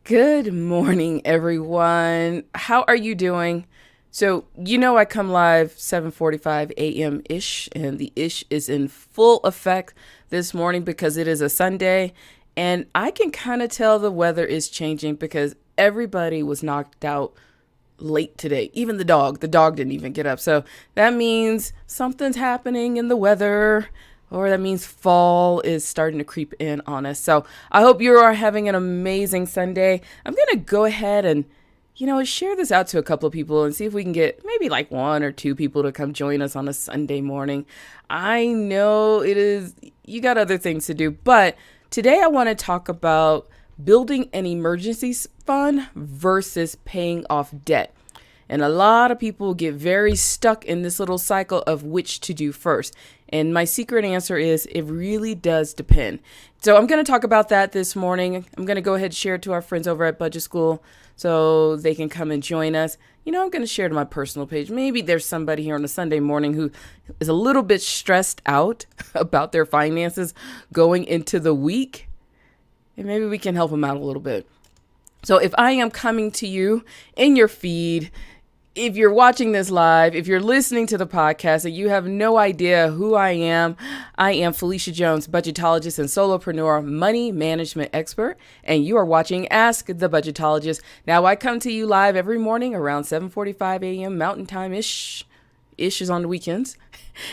Good morning, everyone. How are you doing? So, I come live 7:45 a.m. ish, and the ish is in full effect this morning because it is a Sunday, and I can kind of tell the weather is changing because everybody was knocked out late today. Even the dog. The dog didn't even get up. So that means something's happening in the weather, or that means fall is starting to creep in on us. So I hope you are having an amazing Sunday. I'm going to go ahead and, share this out to a couple of people and see if we can get maybe like one or two people to come join us on a Sunday morning. I know you got other things to do, but today I want to talk about building an emergency fund versus paying off debt. And a lot of people get very stuck in this little cycle of which to do first. And my secret answer is it really does depend. So I'm going to talk about that this morning. I'm going to go ahead and share it to our friends over at Budget School so they can come and join us. I'm going to share it to my personal page. Maybe there's somebody here on a Sunday morning who is a little bit stressed out about their finances going into the week. And maybe we can help them out a little bit. So if I am coming to you in your feed, if you're watching this live, if you're listening to the podcast and you have no idea who I am Phylecia Jones, budgetologist and solopreneur, money management expert, and you are watching Ask the Budgetologist. Now, I come to you live every morning around 7:45 a.m. Mountain Time-ish. Ish is on the weekends.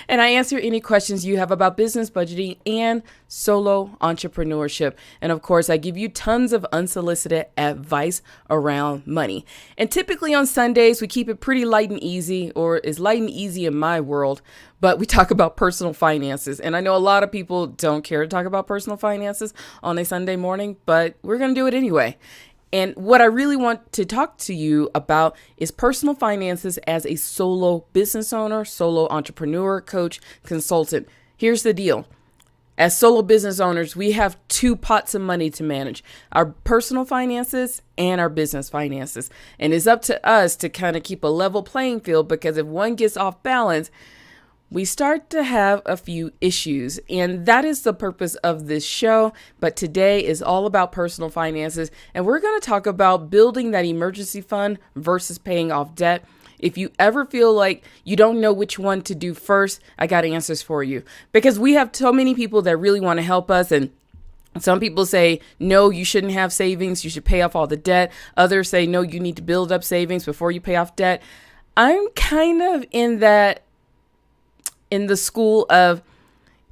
And I answer any questions you have about business budgeting and solo entrepreneurship. And of course, I give you tons of unsolicited advice around money. And typically on Sundays, we keep it pretty light and easy, or is light and easy in my world, but we talk about personal finances. And I know a lot of people don't care to talk about personal finances on a Sunday morning, but we're going to do it anyway. And what I really want to talk to you about is personal finances as a solo business owner, solo entrepreneur, coach, consultant. Here's the deal. As solo business owners, we have two pots of money to manage, our personal finances and our business finances. And it's up to us to kind of keep a level playing field, because if one gets off balance, we start to have a few issues, and that is the purpose of this show. But today is all about personal finances, and we're going to talk about building that emergency fund versus paying off debt. If you ever feel like you don't know which one to do first, I got answers for you, because we have so many people that really want to help us. And some people say, no, you shouldn't have savings. You should pay off all the debt. Others say, no, you need to build up savings before you pay off debt. I'm kind of in the school of,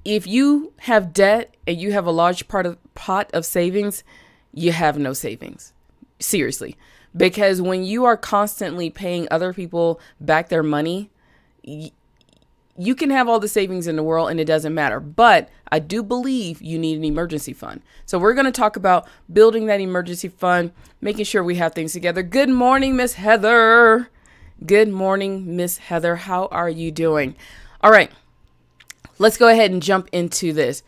if you have debt and you have a large pot of savings, you have no savings. Seriously. Because when you are constantly paying other people back their money, you can have all the savings in the world and it doesn't matter. But I do believe you need an emergency fund. So we're going to talk about building that emergency fund, making sure we have things together. Good morning, Miss Heather. Good morning, Miss Heather. How are you doing? All right, let's go ahead and jump into this.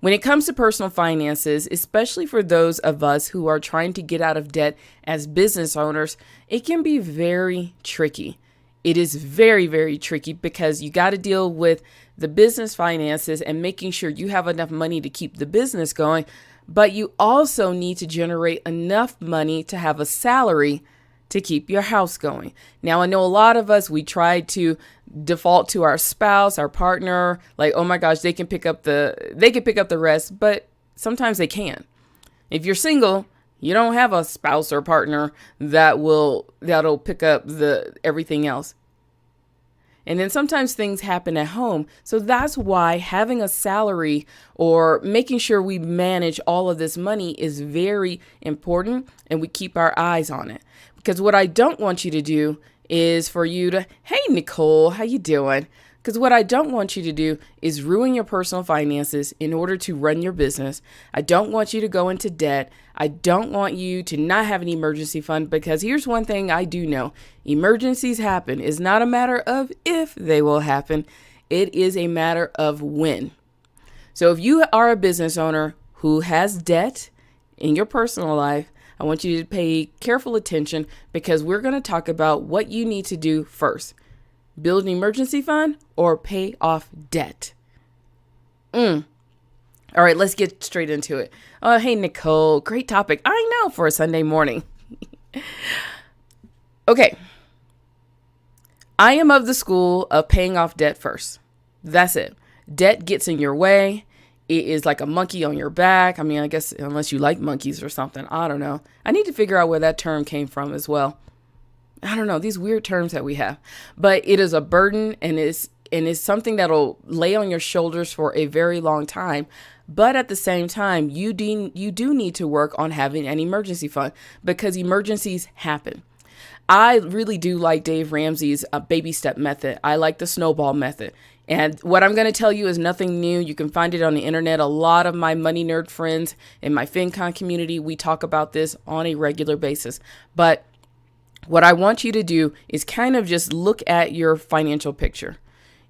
When it comes to personal finances, especially for those of us who are trying to get out of debt as business owners, it can be very tricky. It is very, very tricky because you got to deal with the business finances and making sure you have enough money to keep the business going, but you also need to generate enough money to have a salary to keep your house going. Now, I know a lot of us, we try to default to our spouse, our partner, like, oh my gosh, they can pick up the rest, but sometimes they can. If you're single, you don't have a spouse or partner that'll pick up everything else. And then sometimes things happen at home. So that's why having a salary or making sure we manage all of this money is very important, and we keep our eyes on it. Because what I don't want you to do is for you to, hey, Nicole, how you doing? Because what I don't want you to do is ruin your personal finances in order to run your business. I don't want you to go into debt. I don't want you to not have an emergency fund, because here's one thing I do know. Emergencies happen. It's not a matter of if they will happen. It is a matter of when. So if you are a business owner who has debt in your personal life, I want you to pay careful attention, because we're going to talk about what you need to do first. Build an emergency fund or pay off debt. All right, let's get straight into it. Hey, Nicole, great topic. I know, for a Sunday morning. Okay. I am of the school of paying off debt first. That's it. Debt gets in your way. It is like a monkey on your back. I mean, I guess unless you like monkeys or something. I don't know. I need to figure out where that term came from as well. I don't know, these weird terms that we have. But it is a burden, and it's something that'll lay on your shoulders for a very long time. But at the same time, you do need to work on having an emergency fund, because emergencies happen. I really do like Dave Ramsey's baby step method. I like the snowball method. And what I'm going to tell you is nothing new. You can find it on the internet. A lot of my money nerd friends in my FinCon community, we talk about this on a regular basis. But what I want you to do is kind of just look at your financial picture.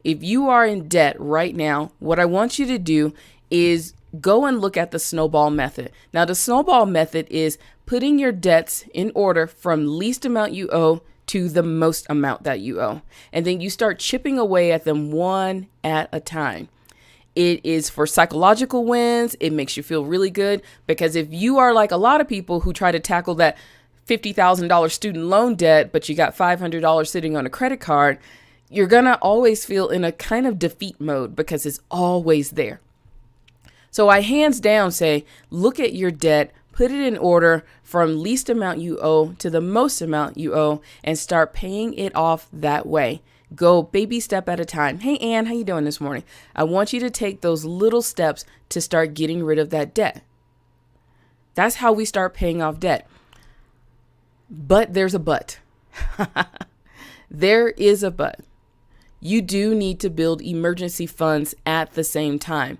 If you are in debt right now, what I want you to do is go and look at the snowball method. Now, the snowball method is putting your debts in order from least amount you owe to the most amount that you owe. And then you start chipping away at them one at a time. It is for psychological wins. It makes you feel really good, because if you are like a lot of people who try to tackle that $50,000 student loan debt, but you got $500 sitting on a credit card, you're going to always feel in a kind of defeat mode because it's always there. So I hands down say, look at your debt, put it in order from least amount you owe to the most amount you owe, and start paying it off that way. Go baby step at a time. Hey, Ann, how you doing this morning? I want you to take those little steps to start getting rid of that debt. That's how we start paying off debt. But there's a but. There is a but. You do need to build emergency funds at the same time.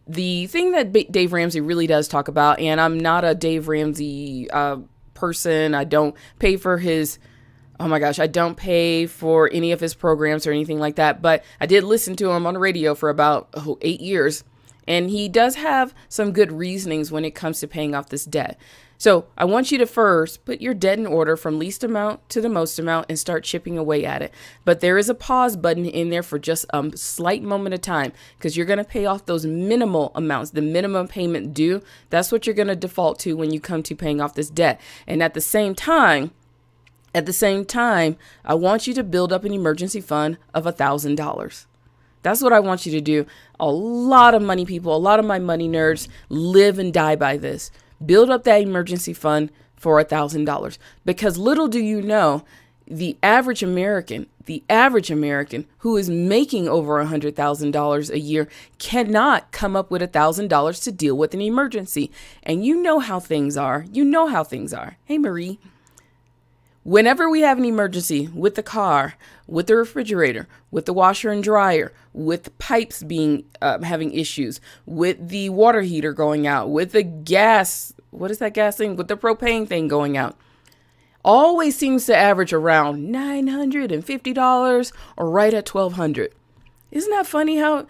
The thing that Dave Ramsey really does talk about, and I'm not a Dave Ramsey person. I don't pay for his, I don't pay for any of his programs or anything like that. But I did listen to him on the radio for about 8 years. And he does have some good reasonings when it comes to paying off this debt. So I want you to first put your debt in order from least amount to the most amount and start chipping away at it. But there is a pause button in there for just a slight moment of time, because you're going to pay off those minimal amounts, the minimum payment due. That's what you're going to default to when you come to paying off this debt. And at the same time, I want you to build up an emergency fund of $1,000. That's what I want you to do. A lot of money people, a lot of my money nerds live and die by this. Build up that emergency fund for $1,000, because little do you know, the average American who is making over $100,000 a year cannot come up with $1,000 to deal with an emergency. And you know how things are. Hey, Marie. Whenever we have an emergency with the car, with the refrigerator, with the washer and dryer, with pipes being having issues, with the water heater going out, with the gas, what is that gas thing? With the propane thing going out, always seems to average around $950 or right at $1,200. Isn't that funny how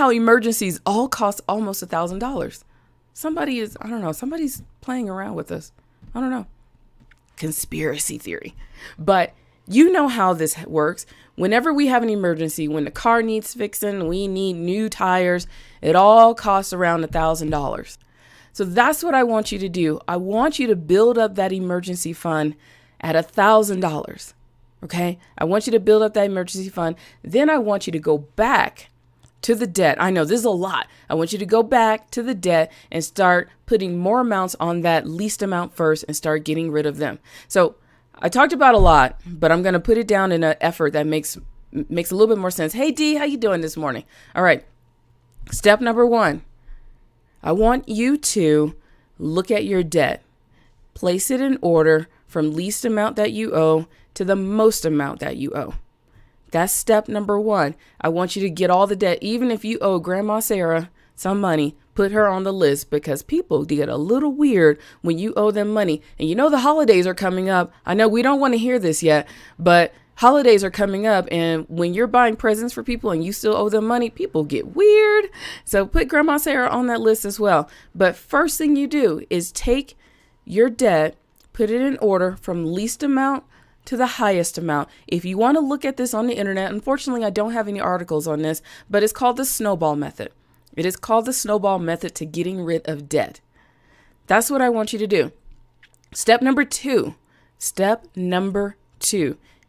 emergencies all cost almost $1,000? Somebody's playing around with us. I don't know. Conspiracy theory. But you know how this works. Whenever we have an emergency, when the car needs fixing, we need new tires, it all costs around $1,000. So that's what I want you to do. I want you to build up that emergency fund at $1,000. Okay? I want you to build up that emergency fund. Then I want you to go back to the debt. I know this is a lot. I want you to go back to the debt and start putting more amounts on that least amount first and start getting rid of them. So I talked about a lot, but I'm going to put it down in an effort that makes a little bit more sense. Hey, Dee, how you doing this morning? All right. Step number 1. I want you to look at your debt. Place it in order from least amount that you owe to the most amount that you owe. That's step number 1. I want you to get all the debt. Even if you owe Grandma Sarah some money, put her on the list, because people get a little weird when you owe them money. And you know the holidays are coming up. I know we don't want to hear this yet, but holidays are coming up. And when you're buying presents for people and you still owe them money, people get weird. So put Grandma Sarah on that list as well. But first thing you do is take your debt, put it in order from least amount to the highest amount. If you want to look at this on the internet, unfortunately, I don't have any articles on this, but it's called the snowball method. It is called the snowball method to getting rid of debt. That's what I want you to do. Step number two.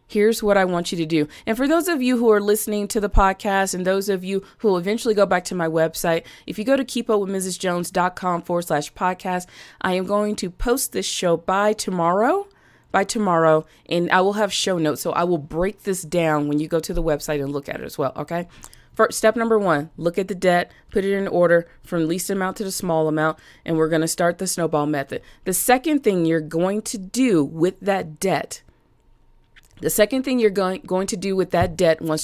Here's what I want you to do. And for those of you who are listening to the podcast and those of you who will eventually go back to my website, if you go to keepupwithmrsjones.com/podcast, I am going to post this show by tomorrow, and I will have show notes. So I will break this down when you go to the website and look at it as well. Okay. First, step number one, look at the debt, put it in order from least amount to the small amount, and we're going to start the snowball method. The second thing you're going to do with that debt, once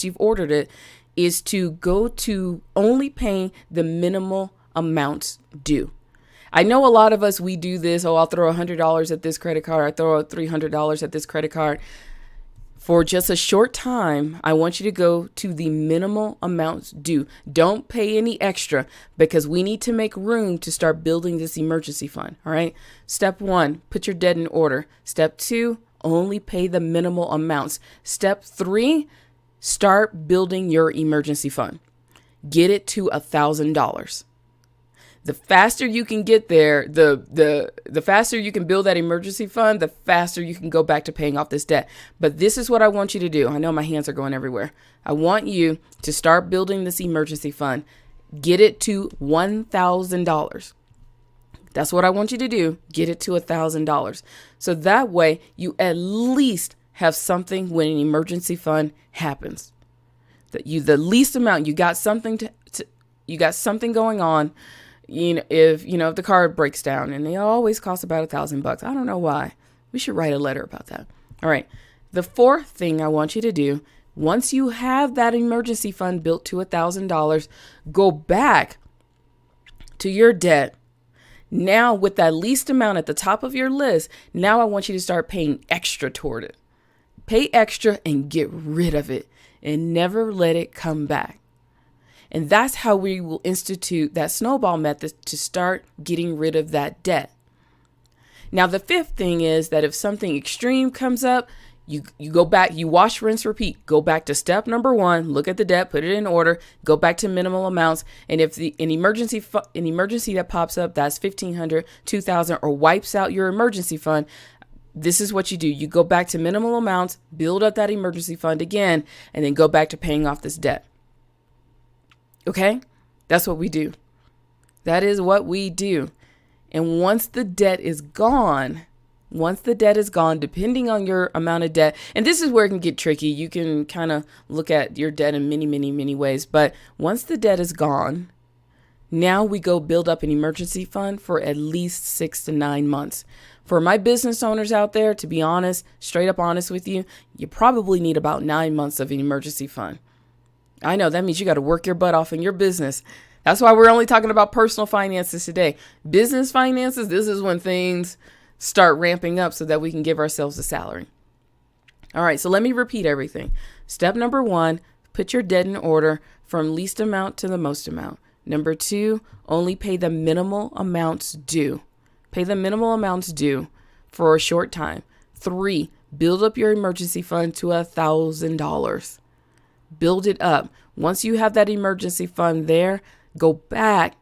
you've ordered it, is to go to only paying the minimal amounts due. I know a lot of us, we do this. Oh, I'll throw $100 at this credit card. I throw $300 at this credit card. For just a short time, I want you to go to the minimal amounts due. Don't pay any extra because we need to make room to start building this emergency fund. All right. Step one, put your debt in order. Step two, only pay the minimal amounts. Step three, start building your emergency fund. Get it to $1,000. The faster you can get there, the faster you can build that emergency fund, the faster you can go back to paying off this debt. But this is what I want you to do. I know my hands are going everywhere. I want you to start building this emergency fund. Get it to $1,000. That's what I want you to do. Get it to $1,000. So that way you at least have something when an emergency fund happens. The least amount, you got something you got something going on. If the car breaks down, and they always cost about $1,000. I don't know why. We should write a letter about that. All right. The fourth thing I want you to do, once you have that emergency fund built to $1,000, go back to your debt. Now with that least amount at the top of your list, now I want you to start paying extra toward it. Pay extra and get rid of it and never let it come back. And that's how we will institute that snowball method to start getting rid of that debt. Now, the fifth thing is that if something extreme comes up, you go back, you wash, rinse, repeat. Go back to step number one, look at the debt, put it in order, go back to minimal amounts. And if an emergency that pops up, that's $1,500, $2,000, or wipes out your emergency fund, this is what you do. You go back to minimal amounts, build up that emergency fund again, and then go back to paying off this debt. Okay, that's what we do. That is what we do. And once the debt is gone, depending on your amount of debt, and this is where it can get tricky. You can kind of look at your debt in many, many, many ways. But once the debt is gone, now we go build up an emergency fund for at least 6 to 9 months. For my business owners out there, to be honest, straight up honest with you, you probably need about 9 months of an emergency fund. I know that means you got to work your butt off in your business. That's why we're only talking about personal finances today. Business finances, this is when things start ramping up so that we can give ourselves a salary. All right, so let me repeat everything. Step number one, put your debt in order from least amount to the most amount. Number two, only pay the minimal amounts due. Pay the minimal amounts due for a short time. 3, build up your emergency fund to $1,000. Build it up. Once you have that emergency fund there, go back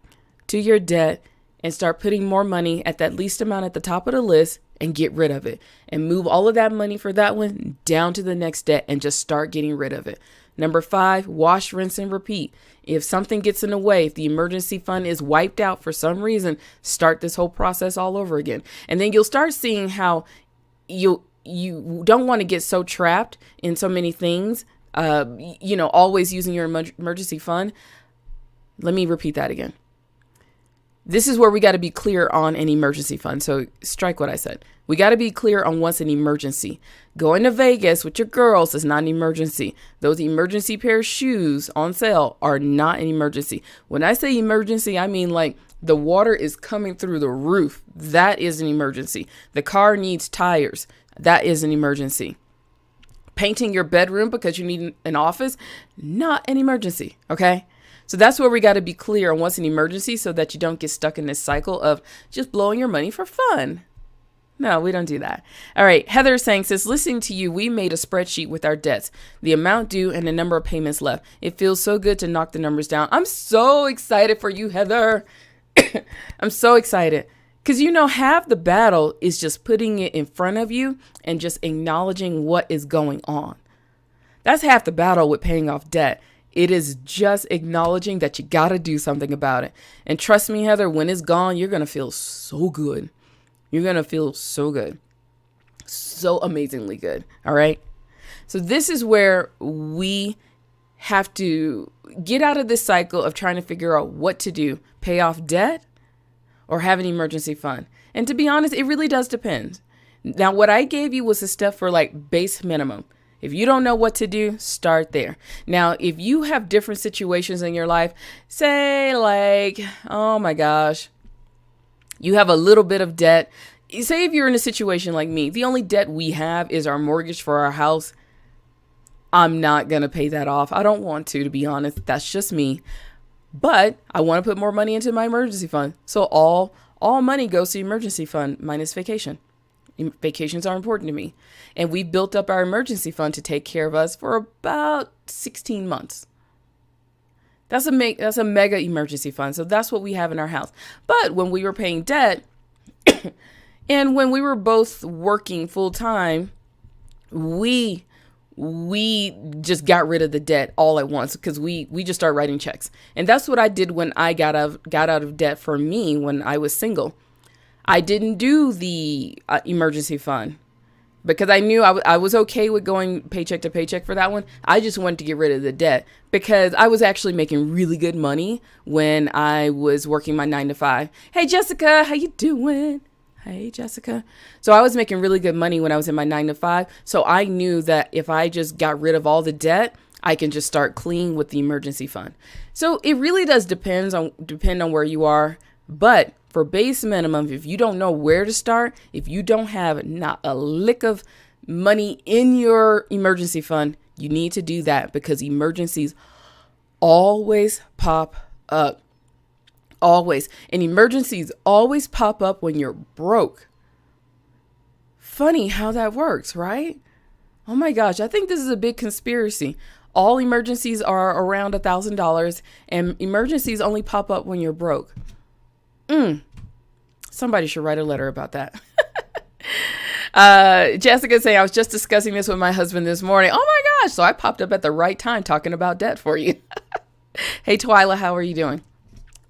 to your debt and start putting more money at that least amount at the top of the list and get rid of it. And move all of that money for that one down to the next debt and just start getting rid of it. Number 5, wash, rinse, and repeat. If something gets in the way, if the emergency fund is wiped out for some reason, start this whole process all over again. And then you'll start seeing how you don't want to get so trapped in so many things, always using your emergency fund. Let me repeat that again. This is where we got to be clear on an emergency fund. So strike what I said. We got to be clear on what's an emergency. Going to Vegas with your girls is not an emergency. Those emergency pair of shoes on sale are not an emergency. When I say emergency, I mean like the water is coming through the roof. That is an emergency. The car needs tires. That is an emergency. Painting your bedroom because you need an office, not an emergency. Okay. So that's where we got to be clear on what's an emergency so that you don't get stuck in this cycle of just blowing your money for fun. No, we don't do that. All right. Heather is saying, since listening to you, we made a spreadsheet with our debts, the amount due and the number of payments left. It feels so good to knock the numbers down. I'm so excited for you, Heather. I'm so excited because, half the battle is just putting it in front of you and just acknowledging what is going on. That's half the battle with paying off debt. It is just acknowledging that you got to do something about it. And trust me, Heather, when it's gone, you're going to feel so good. You're going to feel so good. So amazingly good. All right. So this is where we have to get out of this cycle of trying to figure out what to do, pay off debt or have an emergency fund. And to be honest, it really does depend. Now, what I gave you was a step for like base minimum. If you don't know what to do, start there. Now, if you have different situations in your life, say like, oh my gosh, you have a little bit of debt. Say if you're in a situation like me, the only debt we have is our mortgage for our house. I'm not going to pay that off. I don't want to be honest. That's just me. But I want to put more money into my emergency fund. So all money goes to emergency fund minus vacation. Vacations are important to me. And we built up our emergency fund to take care of us for about 16 months. That's a mega emergency fund. So that's what we have in our house. But when we were paying debt and when we were both working full time, we just got rid of the debt all at once because we just started writing checks. And that's what I did when I got out of debt for me when I was single. I didn't do the emergency fund because I knew I was okay with going paycheck to paycheck for that one. I just wanted to get rid of the debt because I was actually making really good money when I was working my 9 to 5. Hey, Jessica, how you doing? Hey, Jessica. So I was making really good money when I was in my 9 to 5. So I knew that if I just got rid of all the debt, I can just start clean with the emergency fund. So it really does depend on where you are. But for base minimum, if you don't know where to start, if you don't have not a lick of money in your emergency fund, you need to do that because emergencies always pop up. Always. And emergencies always pop up when you're broke. Funny how that works, right? Oh my gosh, I think this is a big conspiracy. All emergencies are around $1,000 and emergencies only pop up when you're broke. Somebody should write a letter about that. Jessica saying, I was just discussing this with my husband this morning. Oh my gosh. So I popped up at the right time talking about debt for you. Hey, Twyla, how are you doing?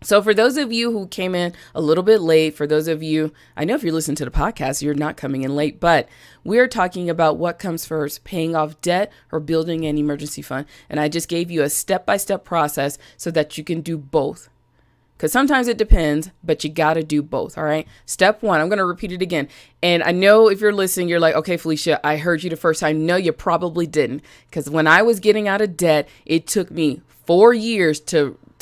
So for those of you who came in a little bit late, for those of you, I know if you're listening to the podcast, you're not coming in late, but we're talking about what comes first, paying off debt or building an emergency fund. And I just gave you a step-by-step process so that you can do both. Because sometimes it depends, but you got to do both. All right. Step 1, I'm going to repeat it again. And I know if you're listening, you're like, okay, Phylecia, I heard you the first time. No, you probably didn't. Because when I was getting out of debt, it took me 4 years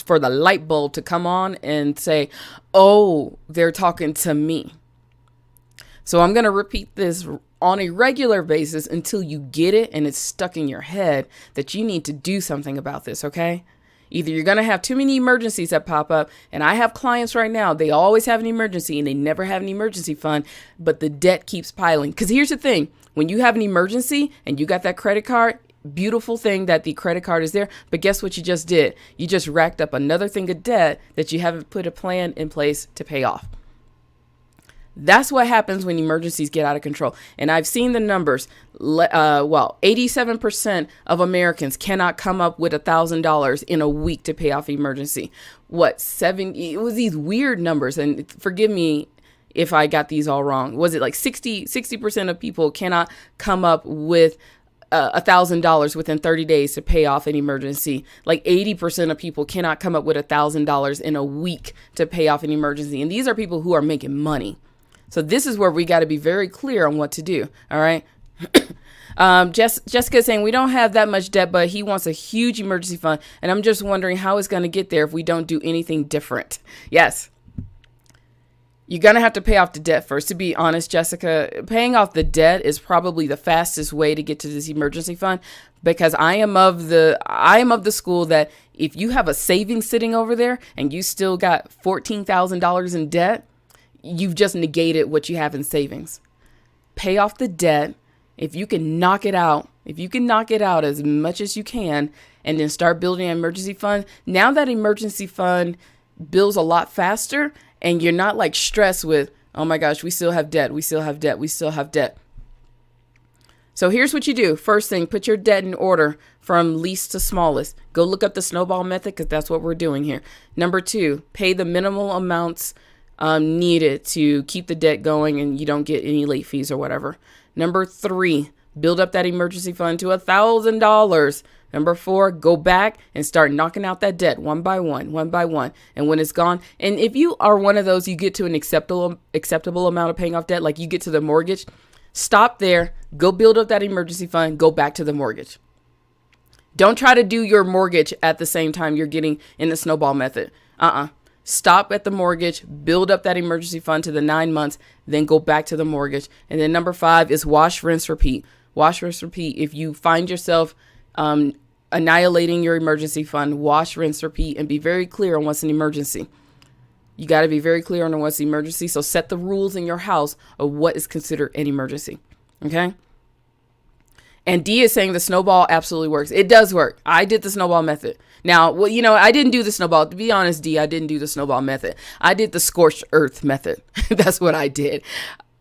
for the light bulb to come on and say, oh, they're talking to me. So I'm going to repeat this on a regular basis until you get it and it's stuck in your head that you need to do something about this. Okay. Either you're going to have too many emergencies that pop up. And I have clients right now, they always have an emergency and they never have an emergency fund, but the debt keeps piling. Because here's the thing. When you have an emergency and you got that credit card, beautiful thing that the credit card is there. But guess what you just did? You just racked up another thing of debt that you haven't put a plan in place to pay off. That's what happens when emergencies get out of control. And I've seen the numbers. 87% of Americans cannot come up with $1,000 in a week to pay off emergency. It was these weird numbers. And forgive me if I got these all wrong. Was it like 60% of people cannot come up with $1,000 within 30 days to pay off an emergency? Like 80% of people cannot come up with $1,000 in a week to pay off an emergency. And these are people who are making money. So this is where we got to be very clear on what to do. All right. Jessica saying we don't have that much debt, but he wants a huge emergency fund. And I'm just wondering how it's going to get there if we don't do anything different. Yes. You're going to have to pay off the debt first. To be honest, Jessica, paying off the debt is probably the fastest way to get to this emergency fund, because I am of the school that if you have a savings sitting over there and you still got $14,000 in debt, you've just negated what you have in savings. pay off the debt. If you can knock it out as much as you can, and then start building an emergency fund, now that emergency fund builds a lot faster, and you're not like stressed with, oh my gosh, we still have debt. So here's what you do. First thing, put your debt in order from least to smallest. Go look up the snowball method, because that's what we're doing here. Number 2, pay the minimal amounts needed to keep the debt going and you don't get any late fees or whatever. Number 3, build up that emergency fund to $1,000. Number 4, go back and start knocking out that debt one by one. And when it's gone, and if you are one of those, you get to an acceptable amount of paying off debt, like you get to the mortgage, stop there, go build up that emergency fund, go back to the mortgage. Don't try to do your mortgage at the same time you're getting in the snowball method. Stop at the mortgage, build up that emergency fund to the 9 months, then go back to the mortgage. And then number 5 is wash, rinse, repeat. Wash, rinse, repeat. If you find yourself annihilating your emergency fund, wash, rinse, repeat, and be very clear on what's an emergency. You got to be very clear on what's an emergency. So set the rules in your house of what is considered an emergency. Okay. And D is saying the snowball absolutely works. It does work. I did the snowball method. Now, well, I didn't do the snowball. To be honest, D, I didn't do the snowball method. I did the scorched earth method. That's what I did.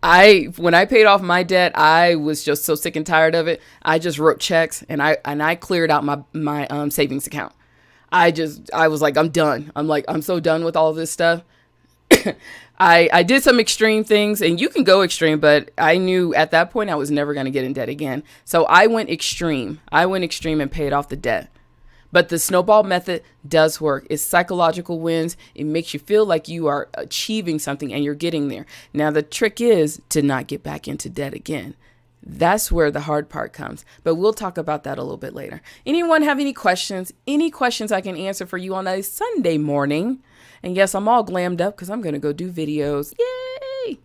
When I paid off my debt, I was just so sick and tired of it. I just wrote checks and I cleared out my savings account. I was like, I'm done. I'm so done with all this stuff. I did some extreme things, and you can go extreme, but I knew at that point I was never going to get in debt again. So I went extreme. And paid off the debt. But the snowball method does work. It's psychological wins. It makes you feel like you are achieving something and you're getting there. Now, the trick is to not get back into debt again. That's where the hard part comes. But we'll talk about that a little bit later. Anyone have any questions? Any questions I can answer for you on a Sunday morning? And yes, I'm all glammed up because I'm going to go do videos. Yay!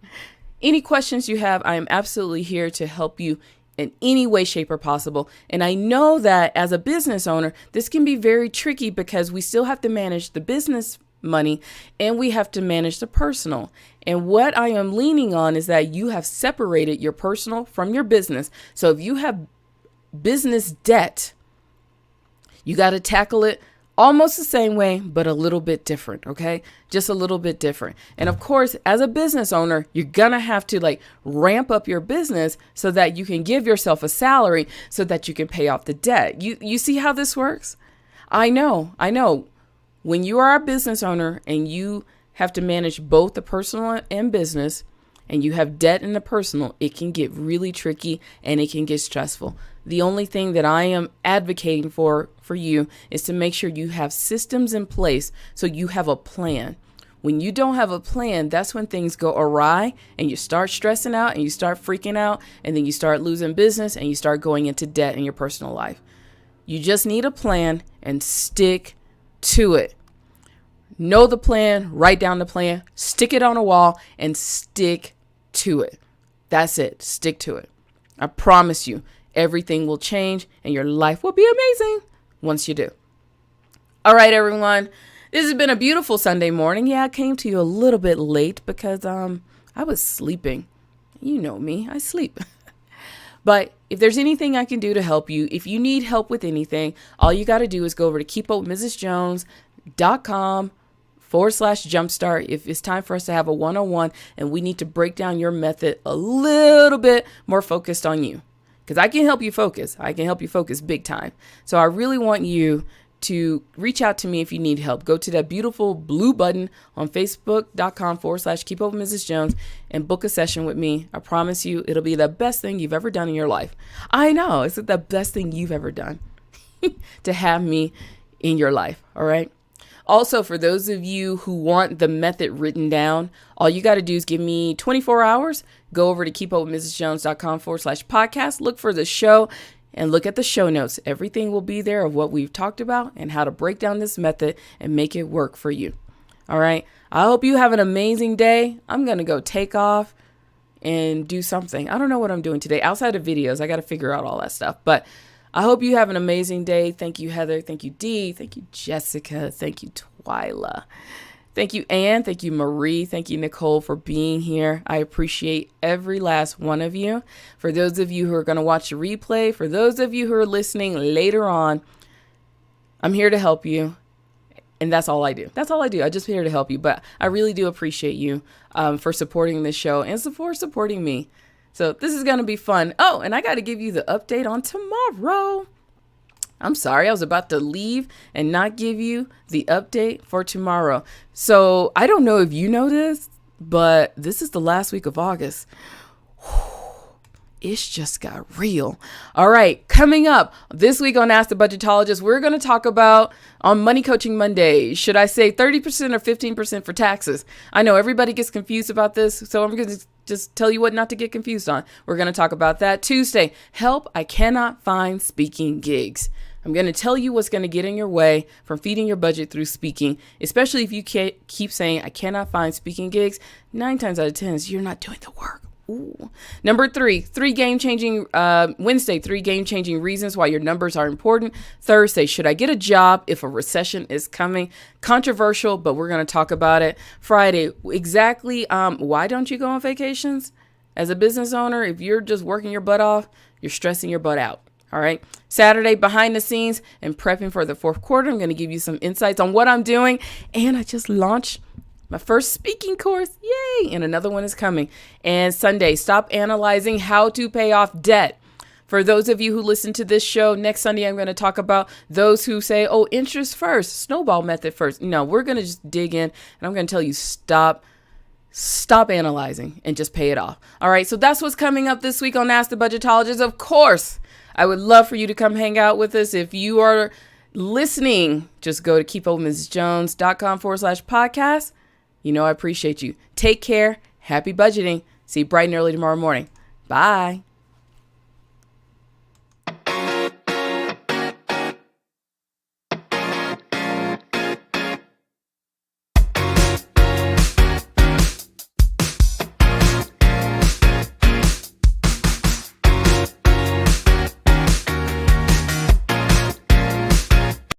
Any questions you have, I am absolutely here to help you in any way, shape, or possible. And I know that as a business owner, this can be very tricky because we still have to manage the business money and we have to manage the personal. And what I am leaning on is that you have separated your personal from your business. So if you have business debt, you got to tackle it almost the same way, but a little bit different. Okay. Just a little bit different. And of course, as a business owner, you're going to have to ramp up your business so that you can give yourself a salary so that you can pay off the debt. You see how this works? I know. When you are a business owner and you have to manage both the personal and business, and you have debt in the personal, it can get really tricky and it can get stressful. The only thing that I am advocating for you is to make sure you have systems in place so you have a plan. When you don't have a plan, that's when things go awry and you start stressing out and you start freaking out and then you start losing business and you start going into debt in your personal life. You just need a plan and stick to it. Know the plan, write down the plan, stick it on a wall and stick to it. That's it. Stick to it. I promise you, everything will change and your life will be amazing once you do. All right, everyone. This has been a beautiful Sunday morning. Yeah, I came to you a little bit late because I was sleeping. You know me, I sleep. But if there's anything I can do to help you, if you need help with anything, all you got to do is go over to keepupwithmrsjones.com/jumpstart. If it's time for us to have a one-on-one and we need to break down your method a little bit more focused on you, because I can help you focus. I can help you focus big time. So I really want you to reach out to me if you need help. Go to that beautiful blue button on facebook.com/keepupwithmrsjones and book a session with me. I promise you it'll be the best thing you've ever done in your life. I know, it's the best thing you've ever done to have me in your life. All right. Also, for those of you who want the method written down, all you got to do is give me 24 hours. Go over to keepupwithmrsjones.com/podcast. Look for the show and look at the show notes. Everything will be there of what we've talked about and how to break down this method and make it work for you. All right. I hope you have an amazing day. I'm going to go take off and do something. I don't know what I'm doing today outside of videos. I got to figure out all that stuff, but I hope you have an amazing day. Thank you, Heather. Thank you, Dee. Thank you, Jessica. Thank you, Twyla. Thank you, Anne. Thank you, Marie. Thank you, Nicole, for being here. I appreciate every last one of you. For those of you who are going to watch the replay, for those of you who are listening later on, I'm here to help you. And that's all I do. That's all I do. I'm just here to help you. But I really do appreciate you for supporting this show and for supporting me. So this is going to be fun. Oh, and I got to give you the update on tomorrow. I'm sorry, I was about to leave and not give you the update for tomorrow. So I don't know if you know this, but this is the last week of August. It's just got real. All right, coming up this week on Ask the Budgetologist, we're going to talk about on Money Coaching Monday, should I say 30% or 15% for taxes? I know everybody gets confused about this, so I'm going to just tell you what not to get confused on. We're going to talk about that. Tuesday, help, I cannot find speaking gigs. I'm going to tell you what's going to get in your way from feeding your budget through speaking, especially if you keep saying, I cannot find speaking gigs. 9 times out of 10 is you're not doing the work. Ooh. Number 3, Wednesday, 3 game-changing reasons why your numbers are important. Thursday, should I get a job if a recession is coming? Controversial, but we're going to talk about it. Friday, exactly why don't you go on vacations? As a business owner, if you're just working your butt off, you're stressing your butt out. All right. Saturday, behind the scenes and prepping for the fourth quarter. I'm going to give you some insights on what I'm doing. And I just launched my first speaking course. Yay. And another one is coming. And Sunday, stop analyzing how to pay off debt. For those of you who listen to this show, next Sunday, I'm going to talk about those who say, oh, interest first, snowball method first. No, we're going to just dig in and I'm going to tell you, stop analyzing and just pay it off. All right. So that's what's coming up this week on Ask the Budgetologist. Of course, I would love for you to come hang out with us. If you are listening, just go to keepupwithmrsjones.com/podcast. You know, I appreciate you. Take care. Happy budgeting. See you bright and early tomorrow morning. Bye.